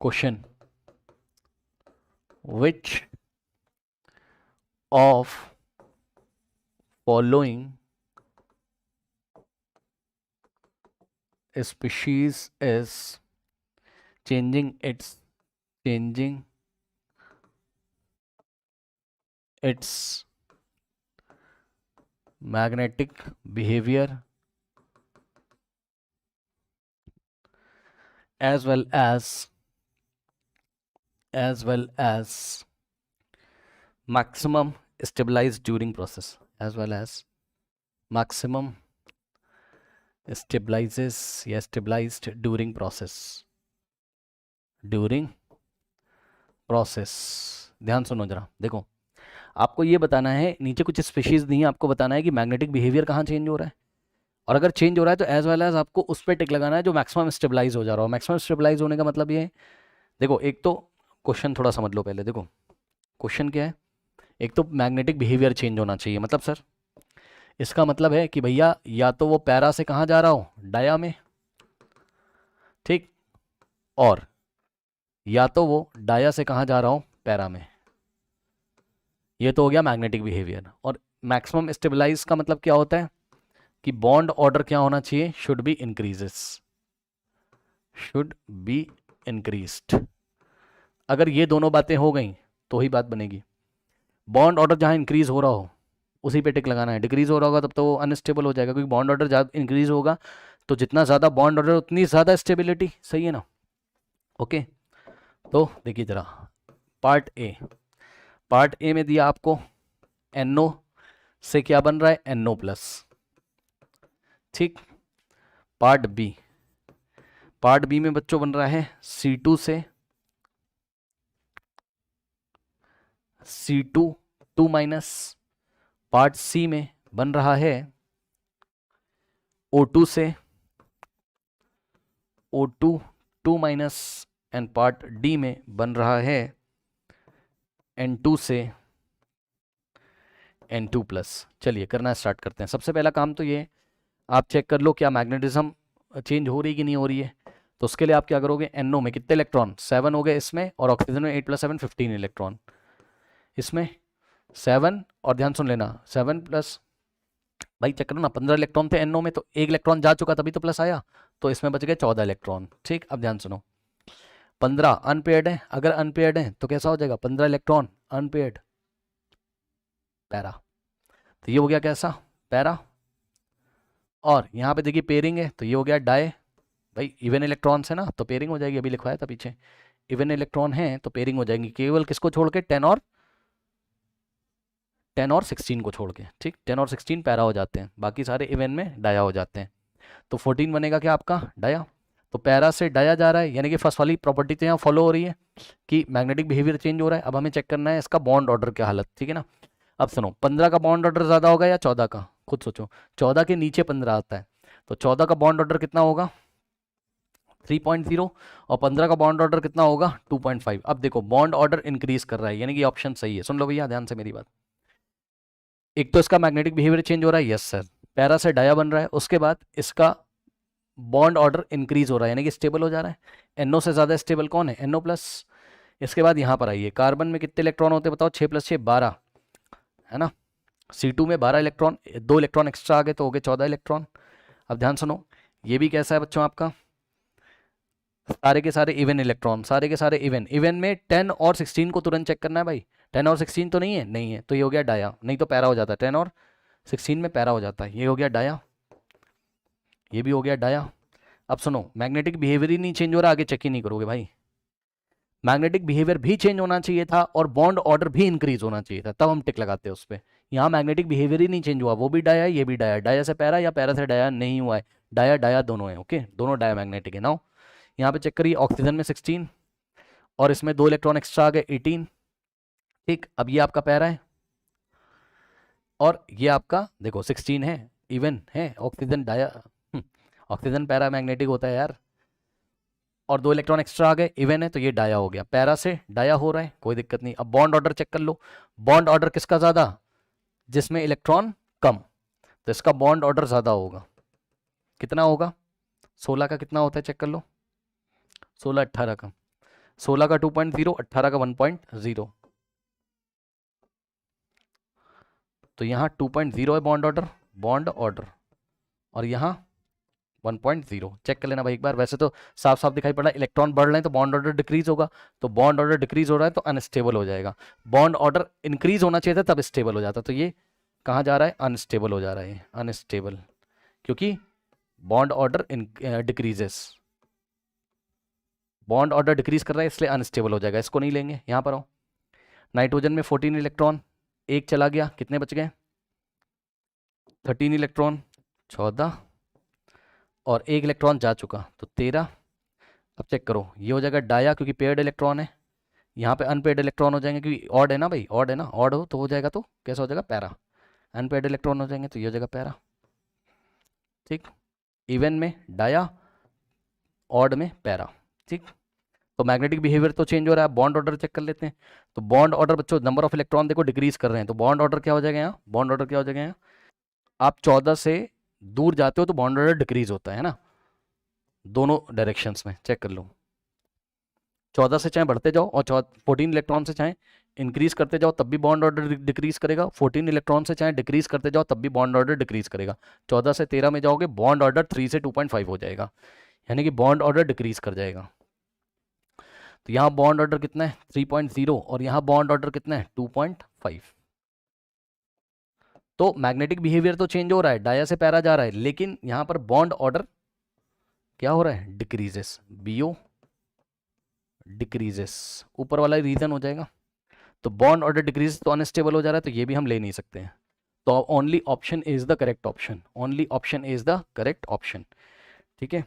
Question, which of following species is changing its magnetic behavior as well as maximum stabilized during process, as well as maximum stabilized during process. ध्यान सुनो जरा, देखो आपको ये बताना है, नीचे कुछ स्पीशीज दी हैं, आपको बताना है कि मैग्नेटिक बिहेवियर कहाँ चेंज हो रहा है, और अगर चेंज हो रहा है तो एज वेल एज आपको उस पर टिक लगाना है जो मैक्सिमम स्टेबलाइज हो जा रहा हो। मैक्सिमम स्टेबलाइज होने का मतलब ये है, देखो एक तो क्वेश्चन थोड़ा समझ लो पहले। देखो क्वेश्चन क्या है, एक तो मैग्नेटिक बिहेवियर चेंज होना चाहिए, मतलब सर इसका मतलब है कि भैया या तो वो पैरा से कहाँ जा रहा हो, डाया में, ठीक, और या तो वो डाया से कहाँ जा रहा हो, पैरा में। ये तो हो गया मैग्नेटिक बिहेवियर। और मैक्सिमम स्टेबलाइज का मतलब क्या होता है कि बॉन्ड ऑर्डर क्या होना चाहिए, शुड बी इंक्रीज्ड। अगर ये दोनों बातें हो गई तो ही बात बनेगी। बॉन्ड ऑर्डर जहाँ इंक्रीज हो रहा हो उसी पे टिक लगाना है, डिक्रीज हो रहा होगा तब तो वो अनस्टेबल हो जाएगा, क्योंकि बॉन्ड ऑर्डर ज़्यादा इंक्रीज होगा तो जितना ज़्यादा बॉन्ड ऑर्डर उतनी ज़्यादा स्टेबिलिटी, सही है ना। ओके, तो देखिए जरा पार्ट ए में दिया आपको NO से क्या बन रहा है, NO+, ठीक। पार्ट बी में बच्चों बन रहा है C2 से C2 2-। पार्ट सी में बन रहा है O2 से O2 2-। एंड पार्ट डी में बन रहा है N2 से N2+। चलिए करना स्टार्ट करते हैं। सबसे पहला काम तो ये आप चेक कर लो क्या मैग्नेटिज्म चेंज हो रही कि नहीं हो रही है। तो उसके लिए आप क्या करोगे, NO में कितने इलेक्ट्रॉन, 7 हो गए इसमें, और ऑक्सीजन में 8 + 7 15 इलेक्ट्रॉन, इसमें 7, और ध्यान सुन लेना 7+ भाई चेक करो ना, 15 इलेक्ट्रॉन थे NO में, तो एक इलेक्ट्रॉन जा चुका तभी तो प्लस आया, तो इसमें बच गए 14 इलेक्ट्रॉन, ठीक। अब ध्यान सुनो, 15 अनपेयर्ड है, अगर अनपेयर्ड है तो कैसा हो जाएगा, 15 इलेक्ट्रॉन अनपेयर्ड पैरा, तो ये हो गया कैसा, पैरा। और यहाँ पे देखिए पेयरिंग है तो ये हो गया डाई, भाई इवन इलेक्ट्रॉन्स है ना तो पेयरिंग हो जाएगी, अभी लिखवाया था पीछे, इवन इलेक्ट्रॉन है तो पेयरिंग हो जाएंगी, केवल किसको छोड़ के, 10 और 16 को छोड़ के, ठीक। 10 और 16 पैरा हो जाते हैं, बाकी सारे इवन में डाया हो जाते हैं, तो 14 बनेगा क्या आपका, डाया। तो पैरा से डाया जा रहा है, यानी कि फर्स्ट वाली प्रॉपर्टी तो यहाँ फॉलो हो रही है कि मैग्नेटिक बिहेवियर चेंज हो रहा है। अब हमें चेक करना है इसका बॉन्ड ऑर्डर क्या हालत, ठीक है ना। अब सुनो, 15 का बॉन्ड ऑर्डर ज़्यादा होगा या 14 का, खुद सोचो, 14 के नीचे 15 आता है, तो 14 का बॉन्ड ऑर्डर कितना होगा, 3.0, और 15 का बॉन्ड ऑर्डर कितना होगा, 2.5। अब देखो बॉन्ड ऑर्डर इंक्रीज कर रहा है, यानी कि ऑप्शन सही है। सुन लो भैया ध्यान से मेरी बात, एक तो इसका मैग्नेटिक बिहेवियर चेंज हो रहा है, यस सर, पैरा से डाया बन रहा है, उसके बाद इसका बॉन्ड ऑर्डर इंक्रीज हो रहा है, यानी कि स्टेबल हो जा रहा है। NO से ज़्यादा स्टेबल कौन है, NO+। इसके बाद यहाँ पर आइए, कार्बन में कितने इलेक्ट्रॉन होते हैं बताओ, 6 + 6 12, है ना। C2 में 12 इलेक्ट्रॉन, 2 इलेक्ट्रॉन एक्स्ट्रा आ गए तो हो गए 14 इलेक्ट्रॉन। अब ध्यान सुनो, ये भी कैसा है बच्चों आपका, सारे के सारे इवन इलेक्ट्रॉन, सारे के सारे इवन में 10 और 16 को तुरंत चेक करना है भाई, 10 और 16 तो नहीं है, तो ये हो गया डाया, नहीं तो पैरा हो जाता है, 10 और 16 में पैरा हो जाता है, ये हो गया डाया, ये भी हो गया डाया। अब सुनो, मैग्नेटिक बिहेवियर ही नहीं चेंज हो रहा, आगे चेक ही नहीं करोगे भाई, मैग्नेटिक बिहेवियर भी चेंज होना चाहिए था और बॉन्ड ऑर्डर भी इंक्रीज होना चाहिए था, तब हम टिक लगाते हैं उस पर। यहाँ मैग्नेटिक बिहेवियर ही नहीं चेंज हुआ, वो भी डाया है, ये भी डाया, डाया से पैरा या पैरा से डाया नहीं हुआ है, डाया डाया दोनों है, ओके, दोनों डाया मैग्नेटिक है। नाउ यहाँ पे चेक करिए, ऑक्सीजन में 16 और इसमें 2 इलेक्ट्रॉन एक्स्ट्रा आ गए 18, ठीक। अब ये आपका पैरा है और ये आपका देखो 16 है, इवन है, oxygen dia, oxygen paramagnetic होता है यार, और 2 इलेक्ट्रॉन एक्स्ट्रा आ गए, इवन है तो ये डाया हो गया, पैरा से डाया हो रहा है, कोई दिक्कत नहीं। अब बॉन्ड ऑर्डर चेक कर लो, बॉन्ड ऑर्डर किसका ज़्यादा, जिसमें इलेक्ट्रॉन कम, तो इसका बॉन्ड ऑर्डर ज़्यादा होगा, कितना होगा, 16 का कितना होता है चेक कर लो, 16 18 का, 16 का 2.0, 18 का 1.0, तो यहाँ 2.0 है बॉन्ड ऑर्डर, और यहाँ 1.0। चेक कर लेना भाई एक बार। वैसे तो साफ साफ दिखाई पड़ रहा है इलेक्ट्रॉन बढ़ रहे हैं तो बॉन्ड ऑर्डर डिक्रीज होगा, तो बॉन्ड ऑर्डर डिक्रीज हो रहा है तो अनस्टेबल हो जाएगा। बॉन्ड ऑर्डर इंक्रीज होना चाहिए था तब स्टेबल हो जाता, तो ये कहाँ जा रहा है, अनस्टेबल हो जा रहा है, अनस्टेबल, क्योंकि bond order decreases, bond order decrease कर रहा है इसलिए अनस्टेबल हो जाएगा। इसको नहीं लेंगे, यहाँ पर आओ। नाइट्रोजन में 14 इलेक्ट्रॉन, एक चला गया, कितने बच गए, 13 इलेक्ट्रॉन, 14, और एक इलेक्ट्रॉन जा चुका तो 13। अब चेक करो, ये हो जाएगा डाया क्योंकि पेयर्ड इलेक्ट्रॉन है, यहाँ पे अनपेयर्ड इलेक्ट्रॉन हो जाएंगे क्योंकि ऑड है ना भाई, ऑड है ना, ऑड हो तो हो जाएगा, तो कैसा हो जाएगा, पैरा। अनपेयर्ड इलेक्ट्रॉन हो जाएंगे तो ये हो जाएगा पैरा, ठीक। इवन में डाया, ऑड में पैरा, ठीक। तो मैग्नेटिक बिहेवियर तो चेंज हो रहा है। बॉन्ड ऑर्डर चेक कर लेते हैं। तो बॉन्ड ऑर्डर बच्चों, नंबर ऑफ इलेक्ट्रॉन देखो डिक्रीज कर रहे हैं, तो बॉन्ड ऑर्डर क्या हो जाएगा यहाँ, बॉन्ड ऑर्डर क्या हो जाएगा यहाँ, आप 14 से दूर जाते हो तो बॉन्ड ऑर्डर डिक्रीज होता है ना, दोनों डायरेक्शंस में। चेक कर लो, 14 से चाहे बढ़ते जाओ और 14 इलेक्ट्रॉन से चाहे इंक्रीज करते जाओ तब भी बॉन्ड ऑर्डर डिक्रीज करेगा, 14 इलेक्ट्रॉन से चाहे डिक्रीज करते जाओ तब भी बॉन्ड ऑर्डर डिक्रीज करेगा। 14 से 13 में जाओगे बॉन्ड ऑर्डर 3 से 2.5 हो जाएगा, यानी कि बॉन्ड ऑर्डर डिक्रीज कर जाएगा। तो यहाँ बॉन्ड ऑर्डर कितना है, 3.0, और यहाँ बॉन्ड ऑर्डर कितना है, 2.5। तो मैग्नेटिक बिहेवियर तो चेंज हो रहा है, डाया से पैरा जा रहा है, लेकिन यहाँ पर बॉन्ड ऑर्डर क्या हो रहा है, डिक्रीजेस, बीओ डिक्रीजेस, ऊपर वाला रीजन हो जाएगा। तो बॉन्ड ऑर्डर डिक्रीज तो अनस्टेबल हो जा रहा है, तो ये भी हम ले नहीं सकते हैं। तो only option is the correct option, only option is the correct option, ठीक है।